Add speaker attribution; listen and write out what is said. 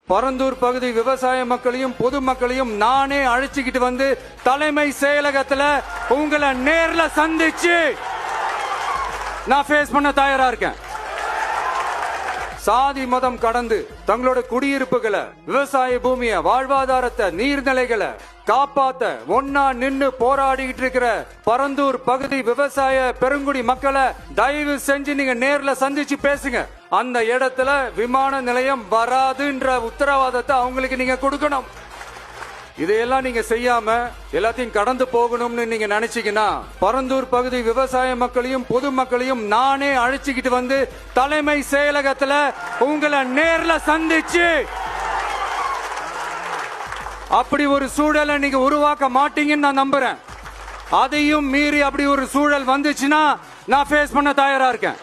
Speaker 1: பரந்தூர் பகுதி விவசாய மக்களையும் பொதுமக்களையும் நானே அழைச்சிக்கிட்டு வந்து தலைமை செயலகத்துல உங்களை நேர்ல சந்திச்சு நான் ஃபேஸ் பண்ண தயாரா இருக்கேன். சாதி மதம் கடந்து தங்களோட குடியிருப்புகளை, விவசாய பூமியை, வாழ்வாதாரத்தை, நீர்நிலைகளை காப்பாத்த ஒன்னா நின்னு போராடிட்டு இருக்கிற பரந்தூர் பகுதி விவசாய பெருங்குடி மக்களை தயவு செஞ்சு நீங்க நேர்ல சந்திச்சு பேசுங்க. அந்த இடத்துல விமான நிலையம் வராதுன்ற உத்தரவாதத்தை அவங்களுக்கு நீங்க கொடுக்கணும். இதையெல்லாம் நீங்க செய்யாம எல்லாத்தையும் கடந்து போகணும்னு நீங்க நினைச்சீங்கன்னா பரந்தூர் பகுதி விவசாய மக்களையும் பொதுமக்களையும் நானே அழைச்சிக்கிட்டு வந்து தலைமை செயலகத்துல உங்களை நேர்ல சந்திச்சு அப்படி ஒரு சூழலை நீங்க உருவாக்க மாட்டீங்கன்னு நான் நம்புறேன். அதையும் மீறி அப்படி ஒரு சூழல் வந்துச்சுன்னா நான் ஃபேஸ் பண்ண தயாரா இருக்கேன்.